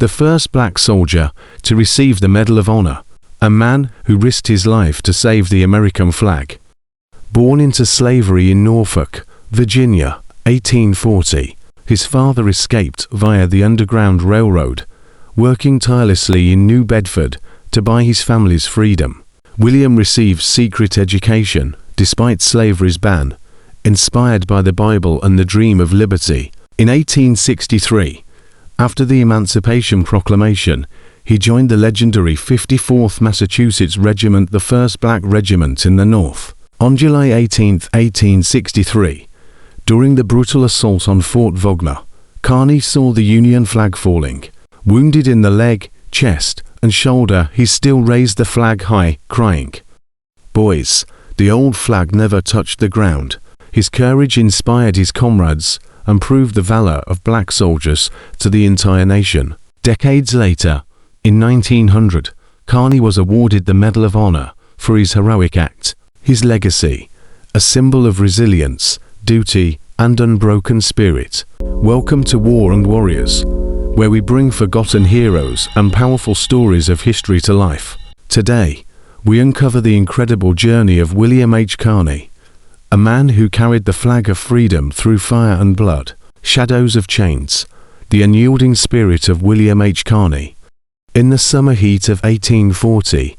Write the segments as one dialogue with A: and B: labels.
A: the first black soldier to receive the Medal of Honor, a man who risked his life to save the American flag. Born into slavery in Norfolk, Virginia, 1840, his father escaped via the Underground Railroad, working tirelessly in New Bedford to buy his family's freedom. William received secret education despite slavery's ban, inspired by the Bible and the dream of liberty. In 1863, after the Emancipation Proclamation, he joined the legendary 54th Massachusetts Regiment, the first black regiment in the North. On July 18, 1863, during the brutal assault on Fort Wagner, Carney saw the Union flag falling. Wounded in the leg, chest, and shoulder, he still raised the flag high, crying, "Boys, the old flag never touched the ground." His courage inspired his comrades and proved the valor of black soldiers to the entire nation. Decades later, in 1900, Carney was awarded the Medal of Honor for his heroic act. His legacy, a symbol of resilience, duty, and unbroken spirit. Welcome to War and Warriors, where we bring forgotten heroes and powerful stories of history to life. Today, we uncover the incredible journey of WilliamHCarney, a man who carried the flag of freedom through fire and blood. Shadows of Chains, the unyielding spirit of WilliamHCarney. In the summer heat of 1840,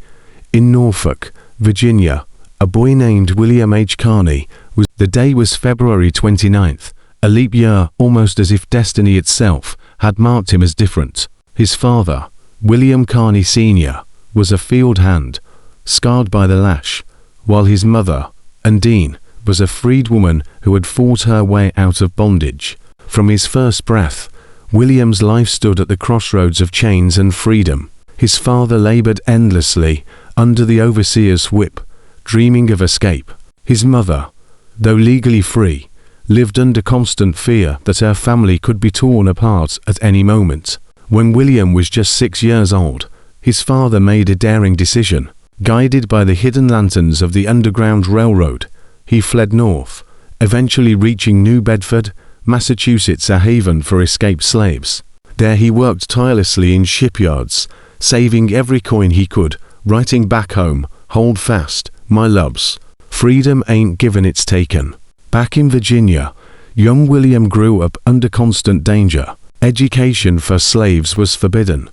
A: in Norfolk, Virginia, a boy named WilliamHCarney the day was February 29th, a leap year, almost as if destiny itself had marked him as different. His father, William Carney Sr., was a field hand, scarred by the lash, while his mother, Undine, was a freed woman who had fought her way out of bondage. From his first breath, William's life stood at the crossroads of chains and freedom. His father labored endlessly under the overseer's whip, dreaming of escape. His mother, though legally free, lived under constant fear that her family could be torn apart at any moment. When William was just 6 years old, his father made a daring decision. Guided by the hidden lanterns of the Underground Railroad, he fled north, eventually reaching New Bedford, Massachusetts, a haven for escaped slaves. There he worked tirelessly in shipyards, saving every coin he could, writing back home, "Hold fast, my loves. Freedom ain't given, it's taken." Back in Virginia, young William grew up under constant danger. Education for slaves was forbidden,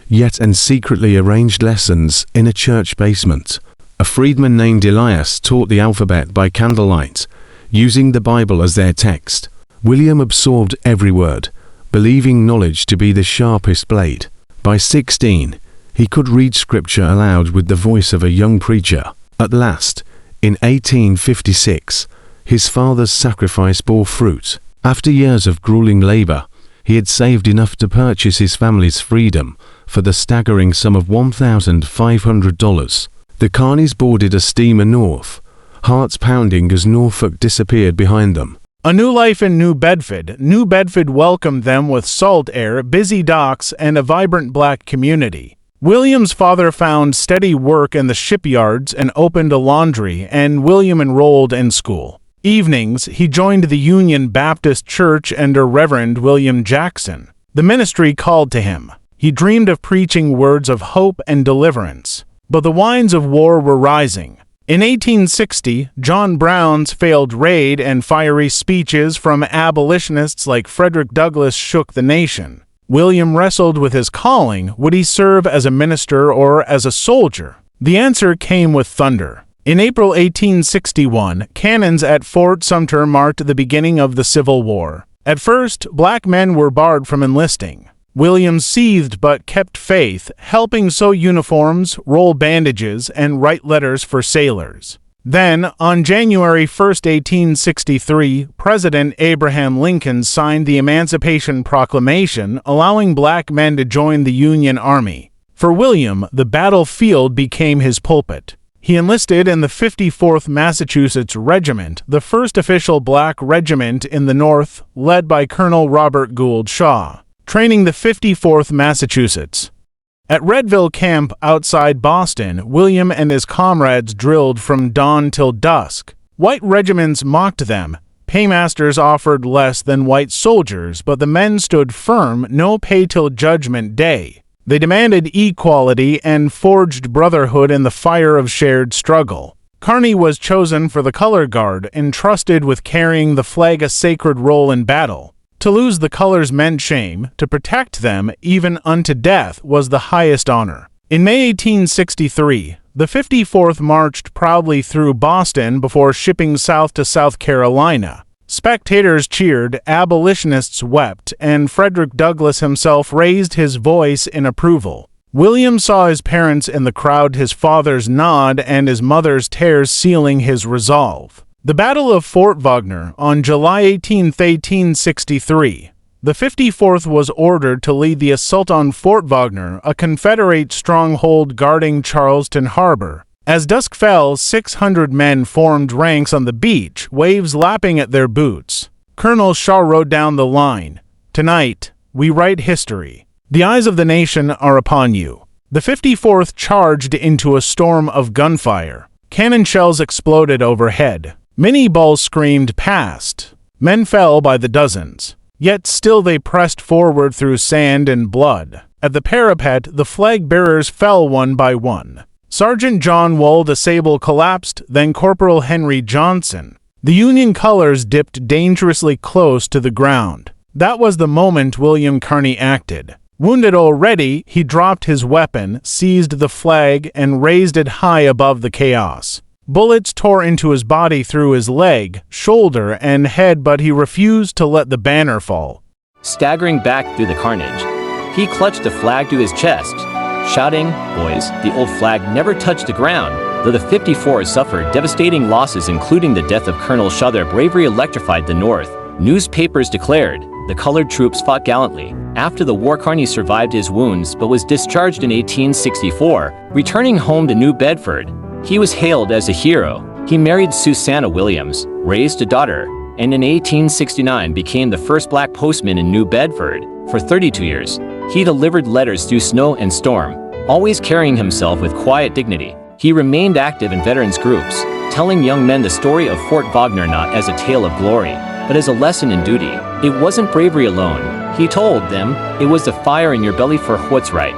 A: yet and secretly arranged lessons in a church basement. A freedman named Elias taught the alphabet by candlelight, using the Bible as their text. William absorbed every word, believing knowledge to be the sharpest blade. By 16, he could read scripture aloud with the voice of a young preacher. At last, in 1856, his father's sacrifice bore fruit. After years of grueling labor, he had saved enough to purchase his family's freedom for the staggering sum of $1,500. The Carneys boarded a steamer north, hearts pounding as Norfolk disappeared behind them.
B: A new life in New Bedford. New Bedford welcomed them with salt air, busy docks, and a vibrant black community. William's father found steady work in the shipyards and opened a laundry, and William enrolled in school. Evenings, he joined the Union Baptist Church under Reverend William Jackson. The ministry called to him. He dreamed of preaching words of hope and deliverance. But the winds of war were rising. In 1860, John Brown's failed raid and fiery speeches from abolitionists like Frederick Douglass shook the nation. William wrestled with his calling. Would he serve as a minister or as a soldier? The answer came with thunder. In April 1861, cannons at Fort Sumter marked the beginning of the Civil War. At first, black men were barred from enlisting. William seethed but kept faith, helping sew uniforms, roll bandages, and write letters for sailors. Then, on January 1, 1863, President Abraham Lincoln signed the Emancipation Proclamation, allowing black men to join the Union Army. For William, the battlefield became his pulpit. He enlisted in the 54th Massachusetts Regiment, the first official black regiment in the North, led by Colonel Robert Gould Shaw, training the 54th Massachusetts. At Redville Camp outside Boston, William and his comrades drilled from dawn till dusk. White regiments mocked them, Paymasters offered less than white soldiers, but the men stood firm, no pay till Judgment Day. They demanded equality and forged brotherhood in the fire of shared struggle. Carney was chosen for the color guard, entrusted with carrying the flag, a sacred role in battle. To lose the colors meant shame. To protect them, even unto death, was the highest honor. In May 1863, the 54th marched proudly through Boston before shipping south to South Carolina. Spectators cheered, abolitionists wept, and Frederick Douglass himself raised his voice in approval. William saw his parents in the crowd, his father's nod and his mother's tears sealing his resolve. The Battle of Fort Wagner on July 18, 1863. The 54th was ordered to lead the assault on Fort Wagner, a Confederate stronghold guarding Charleston Harbor. As dusk fell, 600 men formed ranks on the beach, waves lapping at their boots. Colonel Shaw rode down the line. "Tonight, we write history. The eyes of the nation are upon you." The 54th charged into a storm of gunfire. Cannon shells exploded overhead. Many balls screamed past. Men fell by the dozens. Yet still they pressed forward through sand and blood. At the parapet, the flag-bearers fell one by one. Sergeant John Wool the Sable collapsed, then Corporal Henry Johnson. The Union colors dipped dangerously close to the ground. That was the moment WilliamHCCarney acted. Wounded already, he dropped his weapon, seized the flag, and raised it high above the chaos. Bullets tore into his body through his leg, shoulder, and head, but he refused to let the banner fall.
C: Staggering back through the carnage, he clutched the flag to his chest, shouting, "Boys, the old flag never touched the ground." Though the 54th suffered devastating losses, including the death of Colonel Shaw, their bravery electrified the North. Newspapers declared, "The colored troops fought gallantly." After the war, Carney survived his wounds but was discharged in 1864, returning home to New Bedford. He was hailed as a hero. He married Susanna Williams, raised a daughter, and in 1869 became the first black postman in New Bedford. For 32 years, he delivered letters through snow and storm, always carrying himself with quiet dignity. He remained active in veterans groups, telling young men the story of Fort Wagner not as a tale of glory, but as a lesson in duty. It wasn't bravery alone, he told them, it was the fire in your belly for what's right.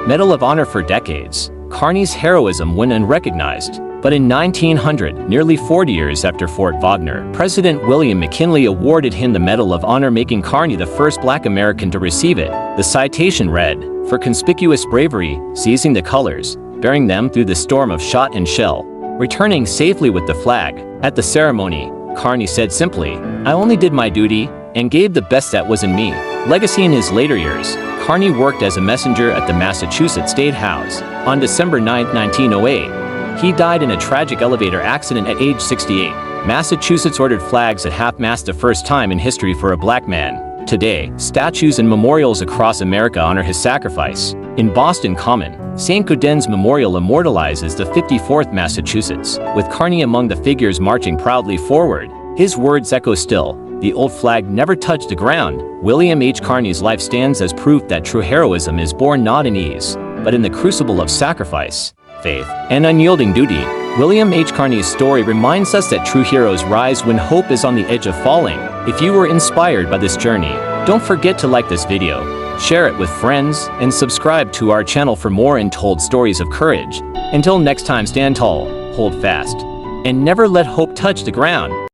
C: Medal of Honor for decades. Carney's heroism went unrecognized, but in 1900, nearly 40 years after Fort Wagner, President William McKinley awarded him the Medal of Honor, making Carney the first black American to receive it. The citation read, "For conspicuous bravery, seizing the colors, bearing them through the storm of shot and shell, returning safely with the flag." At the ceremony, Carney said simply, "I only did my duty and gave the best that was in me." Legacy. In his later years, Carney worked as a messenger at the Massachusetts State House. On December 9, 1908, he died in a tragic elevator accident at age 68. Massachusetts ordered flags at half-mast, the first time in history for a black man. Today, statues and memorials across America honor his sacrifice. In Boston Common, St. Gaudens Memorial immortalizes the 54th Massachusetts, with Carney among the figures marching proudly forward. His words echo still, "The old flag never touched the ground." WilliamHCCarney's life stands as proof that true heroism is born not in ease, but in the crucible of sacrifice, faith, and unyielding duty. WilliamHCCarney's story reminds us that true heroes rise when hope is on the edge of falling. If you were inspired by this journey, don't forget to like this video, share it with friends, and subscribe to our channel for more untold stories of courage. Until next time, stand tall, hold fast, and never let hope touch the ground.